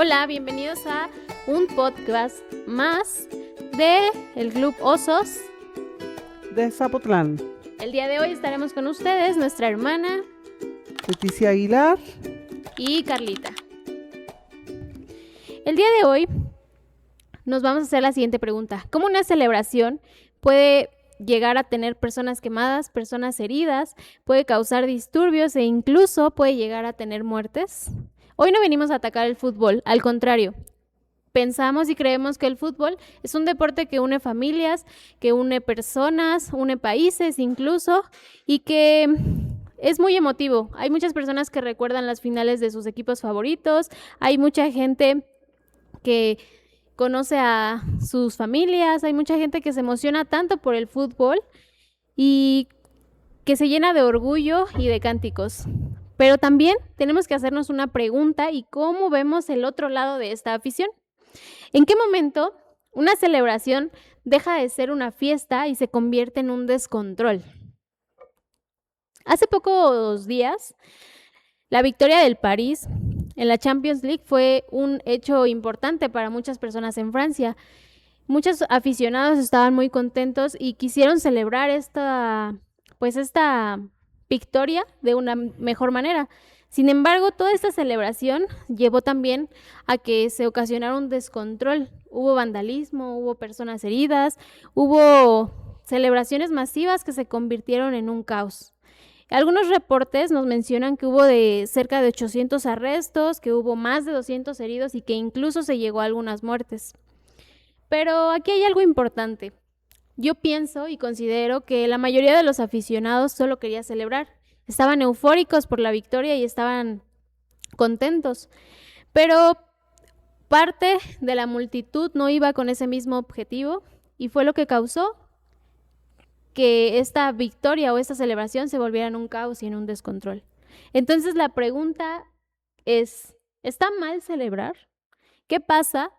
Hola, bienvenidos a un podcast más de el Club Osos de Zapotlán. El día de hoy estaremos con ustedes, nuestra hermana Leticia Aguilar y Carlita. El día de hoy nos vamos a hacer la siguiente pregunta. ¿Cómo una celebración puede llegar a tener personas quemadas, personas heridas, puede causar disturbios e incluso puede llegar a tener muertes? Hoy no venimos a atacar el fútbol, al contrario. Pensamos y creemos que el fútbol es un deporte que une familias, que une personas, une países incluso, y que es muy emotivo. Hay muchas personas que recuerdan las finales de sus equipos favoritos, hay mucha gente que conoce a sus familias, hay mucha gente que se emociona tanto por el fútbol y que se llena de orgullo y de cánticos. Pero también tenemos que hacernos una pregunta: ¿y cómo vemos el otro lado de esta afición? ¿En qué momento una celebración deja de ser una fiesta y se convierte en un descontrol? Hace pocos días, la victoria del París en la Champions League fue un hecho importante para muchas personas en Francia. Muchos aficionados estaban muy contentos y quisieron celebrar esta victoria de una mejor manera. Sin embargo, toda esta celebración llevó también a que se ocasionara un descontrol. Hubo vandalismo, hubo personas heridas, hubo celebraciones masivas que se convirtieron en un caos. Algunos reportes nos mencionan que hubo de cerca de 800 arrestos, que hubo más de 200 heridos y que incluso se llegó a algunas muertes. Pero aquí hay algo importante. Yo pienso y considero que la mayoría de los aficionados solo quería celebrar. Estaban eufóricos por la victoria y estaban contentos. Pero parte de la multitud no iba con ese mismo objetivo y fue lo que causó que esta victoria o esta celebración se volviera en un caos y en un descontrol. Entonces la pregunta es, ¿está mal celebrar? ¿Qué pasa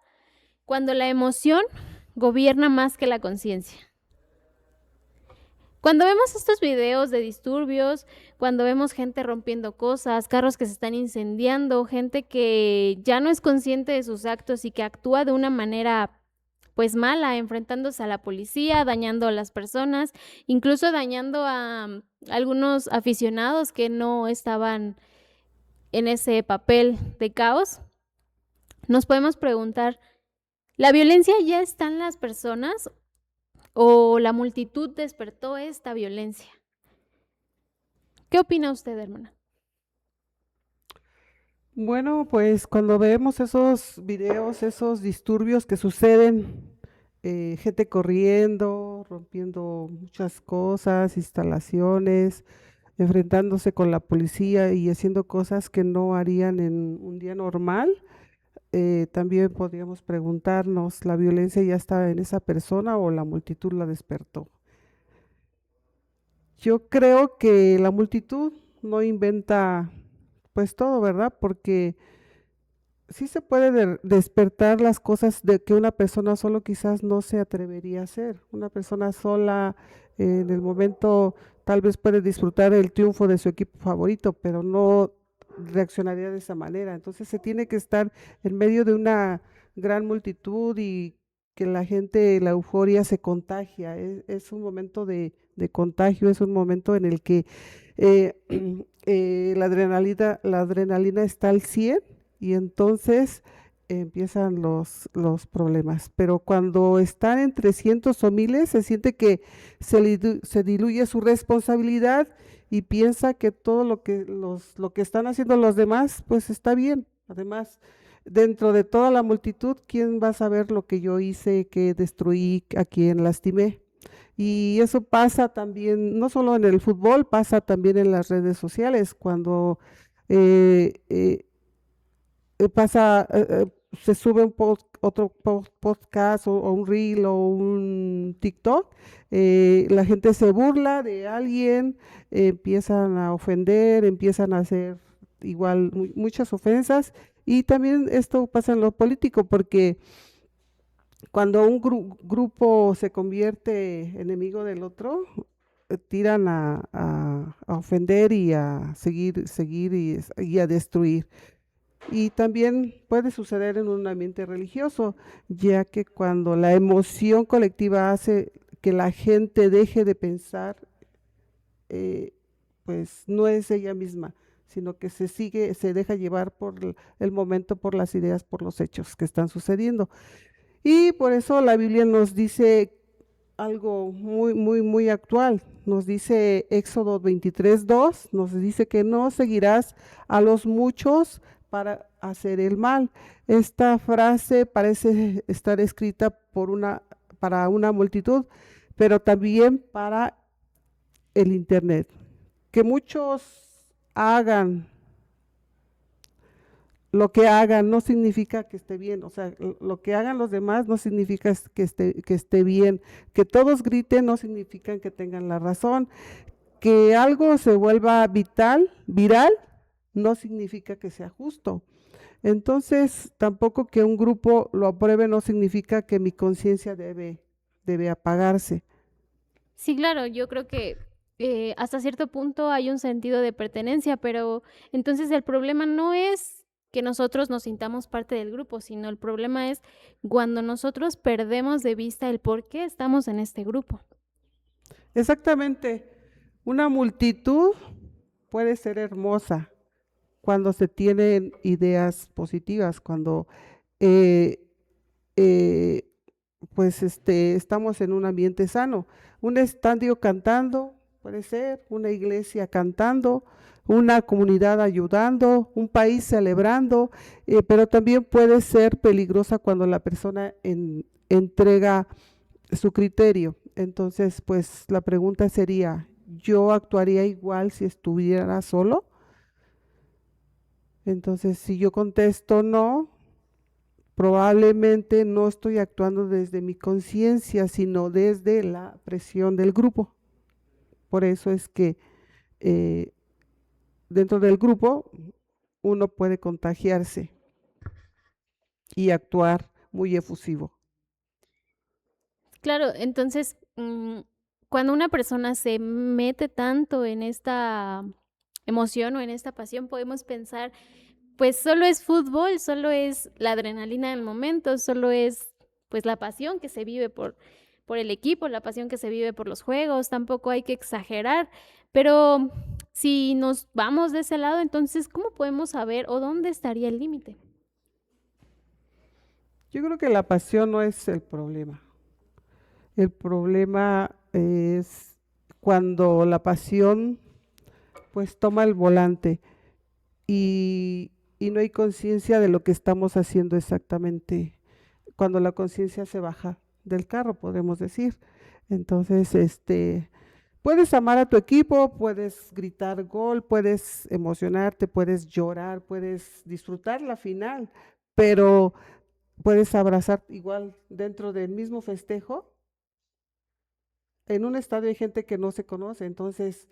cuando la emoción gobierna más que la conciencia? Cuando vemos estos videos de disturbios, cuando vemos gente rompiendo cosas, carros que se están incendiando, gente que ya no es consciente de sus actos y que actúa de una manera pues mala, enfrentándose a la policía, dañando a las personas, incluso dañando a algunos aficionados que no estaban en ese papel de caos, nos podemos preguntar, ¿la violencia ya está en las personas o la multitud despertó esta violencia? ¿Qué opina usted, hermana? Bueno, pues cuando vemos esos videos, esos disturbios que suceden, gente corriendo, rompiendo muchas cosas, instalaciones, enfrentándose con la policía y haciendo cosas que no harían en un día normal, también podríamos preguntarnos, ¿la violencia ya está en esa persona o la multitud la despertó? Yo creo que la multitud no inventa pues todo, ¿verdad? Porque sí se puede despertar las cosas de que una persona solo quizás no se atrevería a hacer. Una persona sola en el momento tal vez puede disfrutar el triunfo de su equipo favorito, pero no reaccionaría de esa manera. Entonces se tiene que estar en medio de una gran multitud y que la gente, la euforia se contagia. Es un momento de contagio, es un momento en el que eh, la adrenalina está al 100 y entonces empiezan los problemas. Pero cuando están entre cientos o miles, se siente que se diluye su responsabilidad y piensa que todo lo que están haciendo los demás, pues está bien. Además, dentro de toda la multitud, ¿quién va a saber lo que yo hice, que destruí, a quién lastimé? Y eso pasa también, no solo en el fútbol, pasa también en las redes sociales, cuando eh, eh, se sube otro podcast o un reel o un TikTok, la gente se burla de alguien, empiezan a ofender, empiezan a hacer igual muchas ofensas y también esto pasa en lo político porque cuando un grupo se convierte enemigo del otro, tiran a ofender y a seguir y a destruir. Y también puede suceder en un ambiente religioso, ya que cuando la emoción colectiva hace que la gente deje de pensar, eh, pues no es ella misma, sino que se deja llevar por el momento, por las ideas, por los hechos que están sucediendo. Y por eso la Biblia nos dice algo muy, muy, muy actual. Nos dice Éxodo 23:2, nos dice que no seguirás a los muchos para hacer el mal. Esta frase parece estar escrita para una multitud, pero también para el Internet. Que muchos hagan lo que hagan no significa que esté bien, o sea, lo que hagan los demás no significa que esté bien, que todos griten no significa que tengan la razón, que algo se vuelva viral, no significa que sea justo. Entonces, tampoco que un grupo lo apruebe no significa que mi conciencia debe apagarse. Sí, claro, yo creo que hasta cierto punto hay un sentido de pertenencia, pero entonces el problema no es que nosotros nos sintamos parte del grupo, sino el problema es cuando nosotros perdemos de vista el por qué estamos en este grupo. Exactamente, una multitud puede ser hermosa cuando se tienen ideas positivas, cuando eh, eh, pues estamos en un ambiente sano. Un estadio cantando, puede ser, una iglesia cantando, una comunidad ayudando, un país celebrando, pero también puede ser peligrosa cuando la persona entrega su criterio. Entonces, pues la pregunta sería, ¿yo actuaría igual si estuviera solo? Entonces, si yo contesto no, probablemente no estoy actuando desde mi conciencia, sino desde la presión del grupo. Por eso es que eh, dentro del grupo uno puede contagiarse y actuar muy efusivo. Claro, entonces, cuando una persona se mete tanto en esta emoción o en esta pasión, podemos pensar, pues solo es fútbol, solo es la adrenalina del momento, solo es pues la pasión que se vive por el equipo, la pasión que se vive por los juegos, tampoco hay que exagerar, pero si nos vamos de ese lado, entonces, ¿cómo podemos saber o dónde estaría el límite? Yo creo que la pasión no es el problema. El problema es cuando la pasión pues toma el volante y no hay conciencia de lo que estamos haciendo exactamente. Cuando la conciencia se baja del carro, podemos decir. Entonces, puedes amar a tu equipo, puedes gritar gol, puedes emocionarte, puedes llorar, puedes disfrutar la final, pero puedes abrazar igual dentro del mismo festejo. En un estadio hay gente que no se conoce, entonces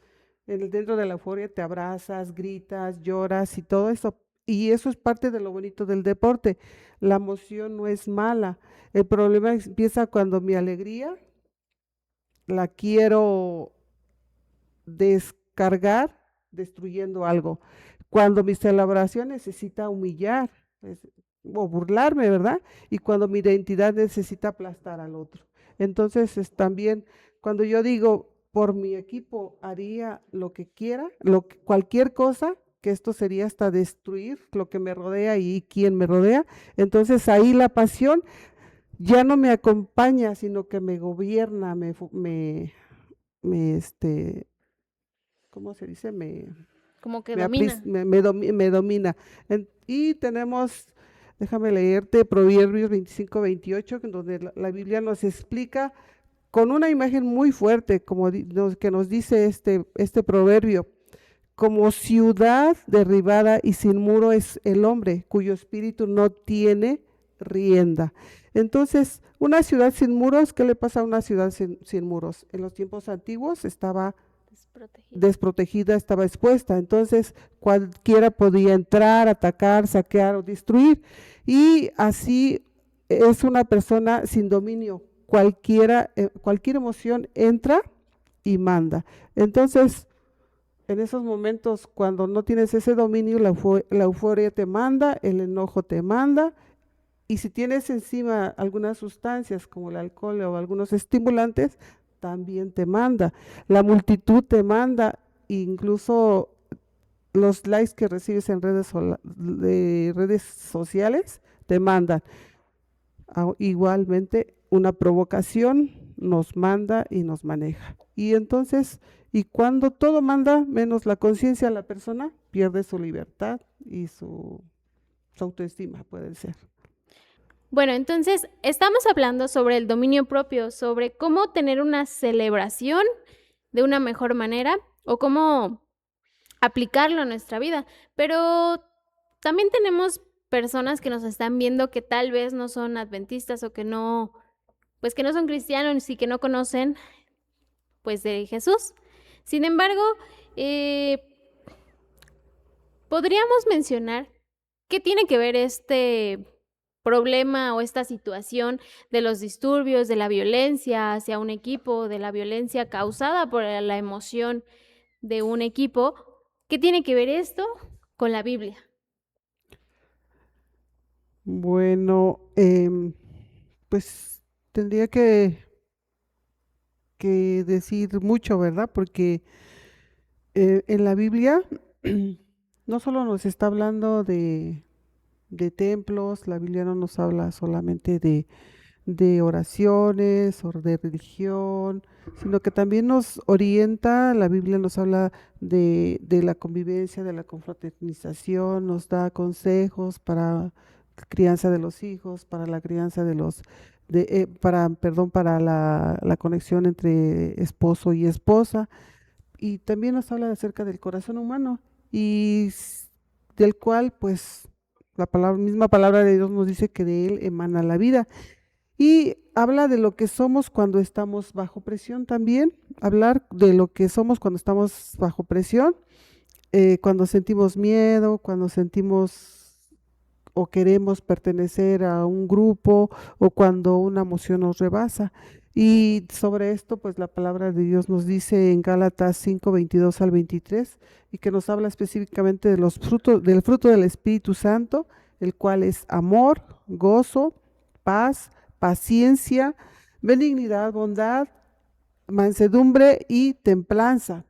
dentro de la euforia te abrazas, gritas, lloras y todo eso. Y eso es parte de lo bonito del deporte. La emoción no es mala. El problema empieza cuando mi alegría la quiero descargar destruyendo algo. Cuando mi celebración necesita humillar o burlarme, ¿verdad? Y cuando mi identidad necesita aplastar al otro. Entonces, también cuando yo digo, por mi equipo haría lo que quiera, cualquier cosa, que esto sería hasta destruir lo que me rodea y quien me rodea, entonces ahí la pasión ya no me acompaña, sino que me gobierna, me ¿cómo se dice? Como que domina. Me domina. Y tenemos, déjame leerte, Proverbios 25-28, donde la Biblia nos explica con una imagen muy fuerte, que nos dice este proverbio: como ciudad derribada y sin muro es el hombre, cuyo espíritu no tiene rienda. Entonces, una ciudad sin muros, ¿qué le pasa a una ciudad sin muros? En los tiempos antiguos estaba desprotegida, estaba expuesta, entonces cualquiera podía entrar, atacar, saquear o destruir, y así es una persona sin dominio. Cualquier emoción entra y manda. Entonces, En esos momentos, cuando no tienes ese dominio, la euforia te manda, el enojo te manda, y si tienes encima algunas sustancias como el alcohol o algunos estimulantes, también te manda. La multitud te manda, incluso los likes que recibes en de redes sociales te mandan. Igualmente, una provocación nos manda y nos maneja. Y entonces, y cuando todo manda, menos la conciencia, la persona pierde su libertad y su autoestima, puede ser. Bueno, entonces estamos hablando sobre el dominio propio, sobre cómo tener una celebración de una mejor manera o cómo aplicarlo a nuestra vida. Pero también tenemos personas que nos están viendo que tal vez no son adventistas o que no, pues que no son cristianos y que no conocen, pues, de Jesús. Sin embargo, eh, podríamos mencionar qué tiene que ver este problema o esta situación de los disturbios, de la violencia hacia un equipo, de la violencia causada por la emoción de un equipo. ¿Qué tiene que ver esto con la Biblia? Bueno, pues tendría que decir mucho, ¿verdad? Porque en la Biblia no solo nos está hablando de templos, la Biblia no nos habla solamente de oraciones o de religión, sino que también nos orienta, la Biblia nos habla de la convivencia, de la confraternización, nos da consejos para crianza de los hijos, para la crianza de para la conexión entre esposo y esposa, y también nos habla acerca del corazón humano del cual pues misma palabra de Dios nos dice que de él emana la vida. Y habla de lo que somos cuando estamos bajo presión también, hablar de lo que somos cuando estamos bajo presión, cuando sentimos miedo, cuando sentimos o queremos pertenecer a un grupo o cuando una emoción nos rebasa. Y sobre esto, pues la palabra de Dios nos dice en Gálatas 5:22 al 23, y que nos habla específicamente de los frutos, del fruto del Espíritu Santo, el cual es amor, gozo, paz, paciencia, benignidad, bondad, mansedumbre y templanza.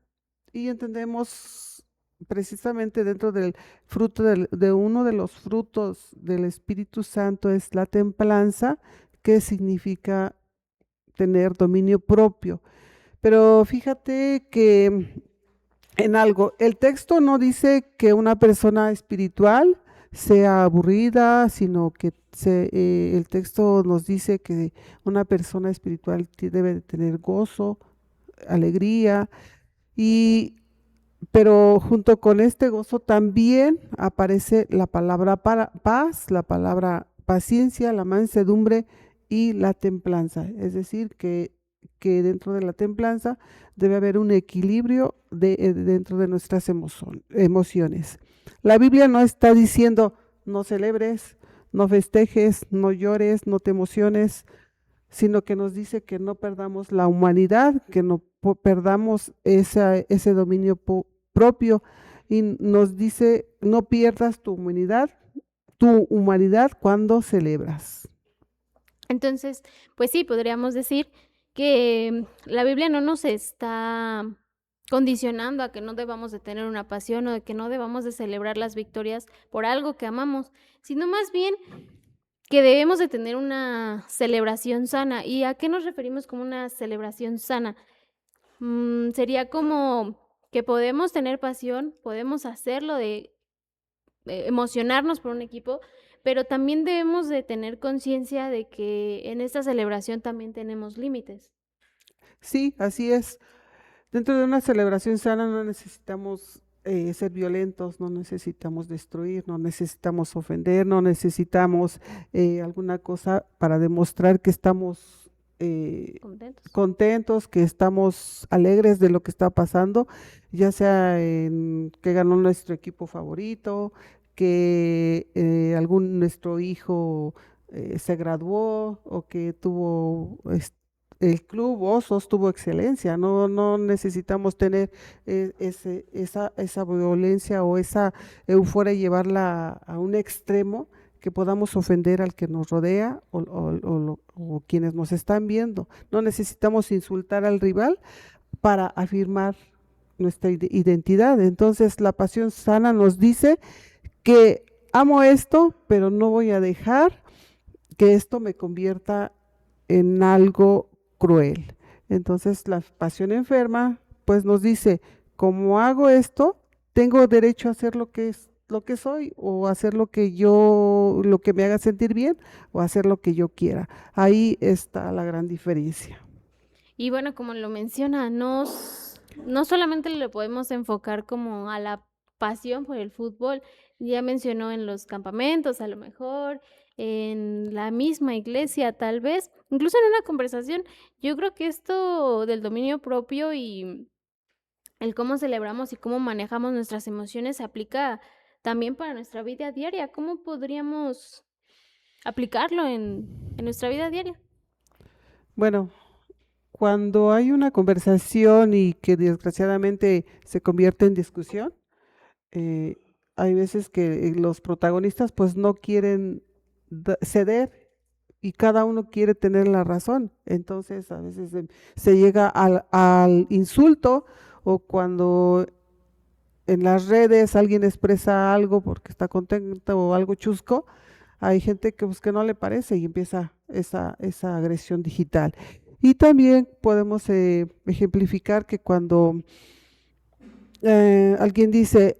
Y entendemos precisamente dentro del fruto de uno de los frutos del Espíritu Santo es la templanza, que significa tener dominio propio. Pero fíjate que en algo, el texto no dice que una persona espiritual sea aburrida, sino que el texto nos dice que una persona espiritual debe de tener gozo, alegría, y pero junto con este gozo también aparece la palabra paz, la palabra paciencia, la mansedumbre y la templanza. Es decir, que dentro de la templanza debe haber un equilibrio dentro de nuestras emociones. La Biblia no está diciendo no celebres, no festejes, no llores, no te emociones, sino que nos dice que no perdamos la humanidad, que no perdamos ese dominio propio, y nos dice no pierdas tu humanidad cuando celebras. Entonces, pues sí, podríamos decir que la Biblia no nos está condicionando a que no debamos de tener una pasión o de que no debamos de celebrar las victorias por algo que amamos, sino más bien que debemos de tener una celebración sana. ¿Y a qué nos referimos como una celebración sana? Sería como que podemos tener pasión, podemos hacerlo de emocionarnos por un equipo, pero también debemos de tener conciencia de que en esta celebración también tenemos límites. Sí, así es. Dentro de una celebración sana no necesitamos ser violentos, no necesitamos destruir, no necesitamos ofender, no necesitamos alguna cosa para demostrar que estamos ¿Contentos? contentos, que estamos alegres de lo que está pasando, ya sea que ganó nuestro equipo favorito, que nuestro hijo se graduó, o que tuvo el club Osos tuvo excelencia, no necesitamos tener esa violencia o esa euforia y llevarla a un extremo que podamos ofender al que nos rodea o quienes nos están viendo. No necesitamos insultar al rival para afirmar nuestra identidad. Entonces, la pasión sana nos dice que amo esto, pero no voy a dejar que esto me convierta en algo cruel. Entonces, la pasión enferma, pues nos dice, como hago esto, tengo derecho a hacer lo que soy, o hacer lo que me haga sentir bien, o hacer lo que yo quiera. Ahí está la gran diferencia. Y bueno, como lo menciona, no solamente le podemos enfocar como a la pasión por el fútbol, ya mencionó en los campamentos, a lo mejor, en la misma iglesia, tal vez, incluso en una conversación. Yo creo que esto del dominio propio y el cómo celebramos y cómo manejamos nuestras emociones se aplica también para nuestra vida diaria. ¿Cómo podríamos aplicarlo en nuestra vida diaria? Bueno, cuando hay una conversación y que desgraciadamente se convierte en discusión, eh, hay veces que los protagonistas pues no quieren ceder y cada uno quiere tener la razón. Entonces a veces se llega al insulto, o cuando en las redes alguien expresa algo porque está contento o algo chusco, hay gente que, pues, que no le parece y empieza esa agresión digital. Y también podemos ejemplificar que cuando alguien dice,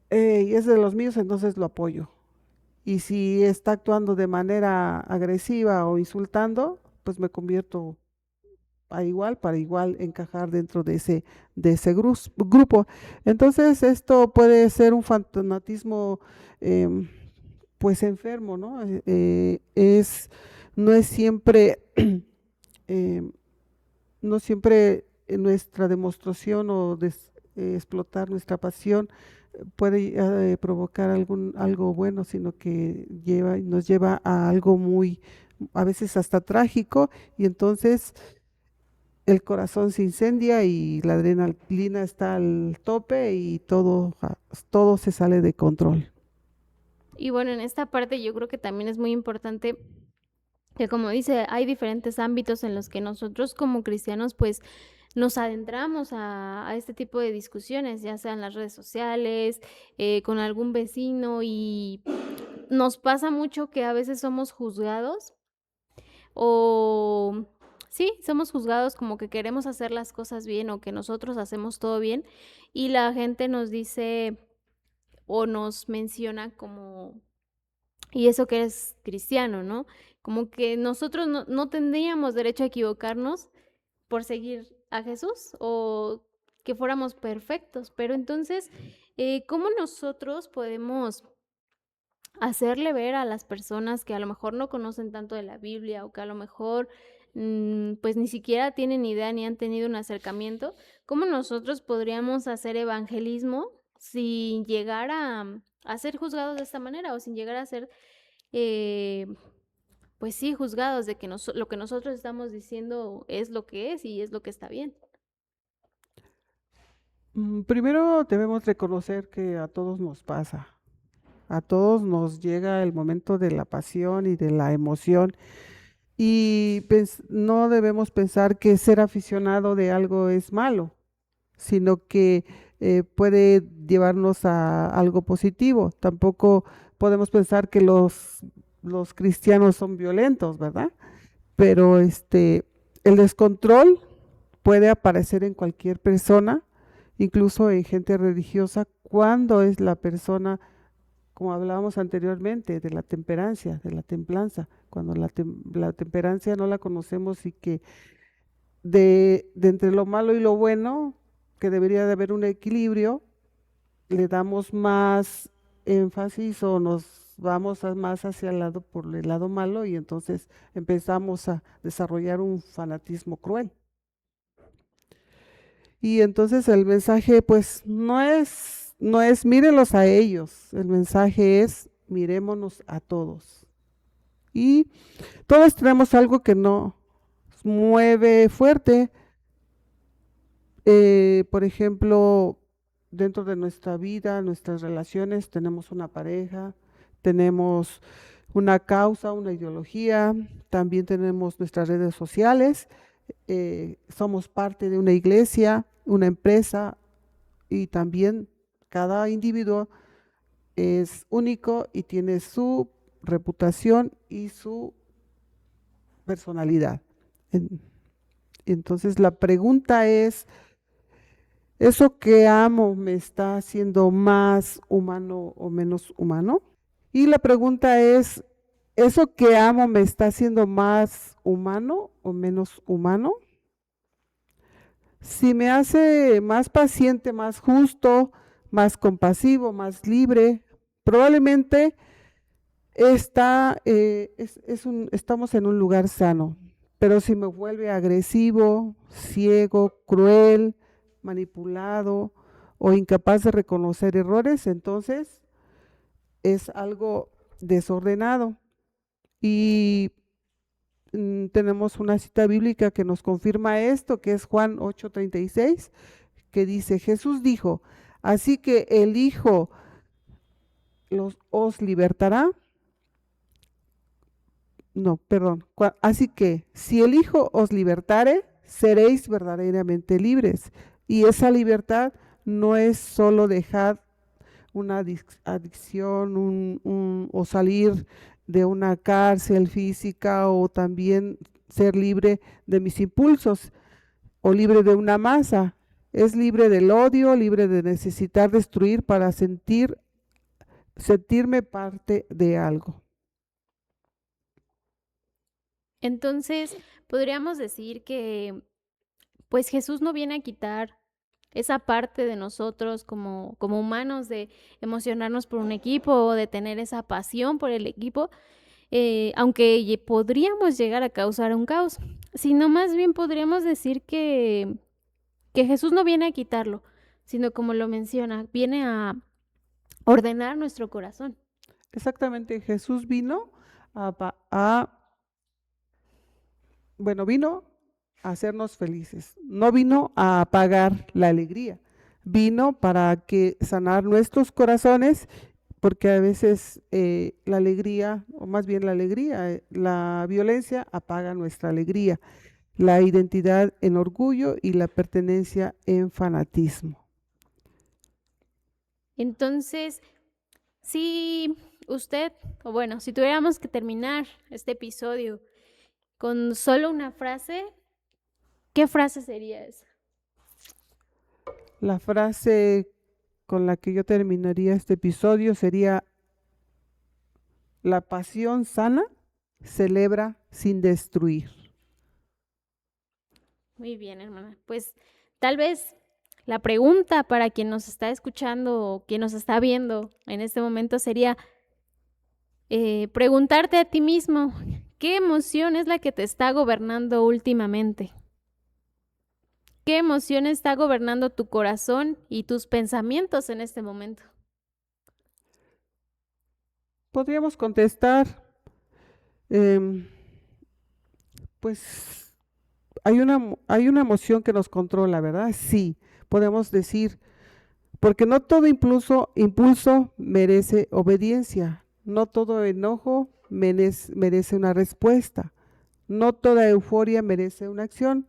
es de los míos, entonces lo apoyo. Y si está actuando de manera agresiva o insultando, pues me convierto a igual para igual encajar dentro grupo. Entonces esto puede ser un fanatismo em, pues enfermo, ¿no? No es siempre, em, no siempre nuestra demostración o explotar nuestra pasión puede provocar algo bueno, sino que nos lleva a algo muy, a veces hasta trágico, y entonces el corazón se incendia y la adrenalina está al tope y todo se sale de control. Y bueno, en esta parte yo creo que también es muy importante que, como dice, hay diferentes ámbitos en los que nosotros como cristianos pues nos adentramos a este tipo de discusiones, ya sean las redes sociales, con algún vecino, y nos pasa mucho que a veces somos juzgados o sí, somos juzgados como que queremos hacer las cosas bien o que nosotros hacemos todo bien, y la gente nos dice o nos menciona como, y eso que eres cristiano, ¿no? Como que nosotros no tendríamos derecho a equivocarnos por seguir a Jesús o que fuéramos perfectos. Pero entonces, ¿cómo nosotros podemos hacerle ver a las personas que a lo mejor no conocen tanto de la Biblia o que a lo mejor pues ni siquiera tienen idea ni han tenido un acercamiento? ¿Cómo nosotros podríamos hacer evangelismo sin llegar a ser juzgados de esta manera o sin llegar a ser, eh, pues sí, juzgados de que lo que nosotros estamos diciendo es lo que es y es lo que está bien? Primero debemos reconocer que a todos nos pasa, a todos nos llega el momento de la pasión y de la emoción, y no debemos pensar que ser aficionado de algo es malo, sino que puede llevarnos a algo positivo. Tampoco podemos pensar que los cristianos son violentos, ¿verdad? Pero el descontrol puede aparecer en cualquier persona, incluso en gente religiosa, cuando es la persona, como hablábamos anteriormente, de la temperancia, de la templanza, cuando la temperancia no la conocemos, y que de entre lo malo y lo bueno, que debería de haber un equilibrio, le damos más énfasis o nos vamos más hacia por el lado malo, y entonces empezamos a desarrollar un fanatismo cruel. Y entonces el mensaje pues no es mírenlos a ellos, el mensaje es mirémonos a todos. Y todos tenemos algo que no mueve fuerte. Por ejemplo, dentro de nuestra vida, nuestras relaciones, tenemos una pareja, tenemos una causa, una ideología, también tenemos nuestras redes sociales, somos parte de una iglesia, una empresa y también cada individuo es único y tiene su reputación y su personalidad. Entonces la pregunta es, ¿eso que amo me está haciendo más humano o menos humano? Y la pregunta es, ¿eso que amo me está haciendo más humano o menos humano? Si me hace más paciente, más justo, más compasivo, más libre, probablemente estamos en un lugar sano. Pero si me vuelve agresivo, ciego, cruel, manipulado o incapaz de reconocer errores, entonces es algo desordenado. Y tenemos una cita bíblica que nos confirma esto, que es Juan 8:36, que dice, Jesús dijo, así que el Hijo os libertará. No, perdón. Así que si el Hijo os libertare, seréis verdaderamente libres. Y esa libertad no es solo dejar una adicción o salir de una cárcel física o también ser libre de mis impulsos o libre de una masa. Es libre del odio, libre de necesitar destruir para sentirme parte de algo. Entonces, podríamos decir que pues Jesús no viene a quitar esa parte de nosotros como humanos de emocionarnos por un equipo o de tener esa pasión por el equipo, aunque podríamos llegar a causar un caos, sino más bien podríamos decir que Jesús no viene a quitarlo, sino como lo menciona, viene a ordenar nuestro corazón. Exactamente, Jesús vino vino a hacernos felices, no vino a apagar la alegría, vino para sanar nuestros corazones, porque a veces la alegría, o más bien la violencia apaga nuestra alegría, la identidad en orgullo y la pertenencia en fanatismo. Entonces, si si tuviéramos que terminar este episodio con solo una frase, ¿qué frase sería esa? La frase con la que yo terminaría este episodio sería: la pasión sana celebra sin destruir. Muy bien, hermana. Pues tal vez la pregunta para quien nos está escuchando o quien nos está viendo en este momento sería preguntarte a ti mismo, ¿qué emoción es la que te está gobernando últimamente? ¿Qué emoción está gobernando tu corazón y tus pensamientos en este momento? Podríamos contestar, pues hay una emoción que nos controla, ¿verdad? Sí, podemos decir, porque no todo impulso merece obediencia, no todo enojo merece una respuesta, no toda euforia merece una acción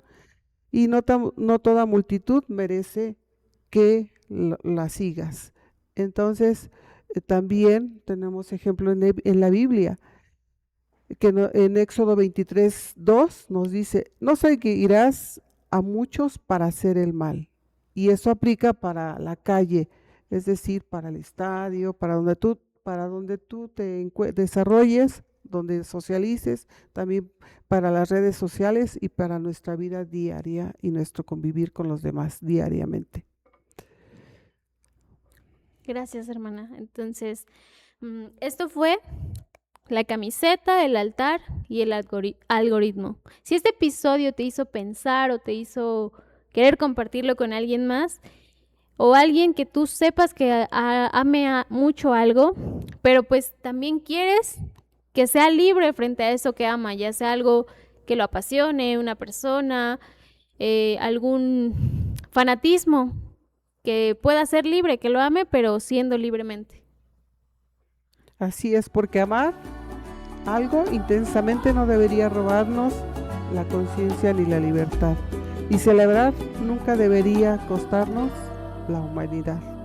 y no toda multitud merece que la sigas. Entonces, también tenemos ejemplo en la Biblia, que en Éxodo 23:2 nos dice, no sé que irás a muchos para hacer el mal. Y eso aplica para la calle, es decir, para el estadio, para donde tú te desarrolles, donde socialices, también para las redes sociales y para nuestra vida diaria y nuestro convivir con los demás diariamente. Gracias, hermana. Entonces, esto fue la camiseta, el altar y el algoritmo. Si este episodio te hizo pensar o te hizo querer compartirlo con alguien más, o alguien que tú sepas que ame mucho algo, pero pues también quieres que sea libre frente a eso que ama, ya sea algo que lo apasione, una persona, algún fanatismo que pueda ser libre, que lo ame, pero siendo libremente. Así es, porque amar algo intensamente no debería robarnos la conciencia ni la libertad. Y celebrar nunca debería costarnos la humanidad.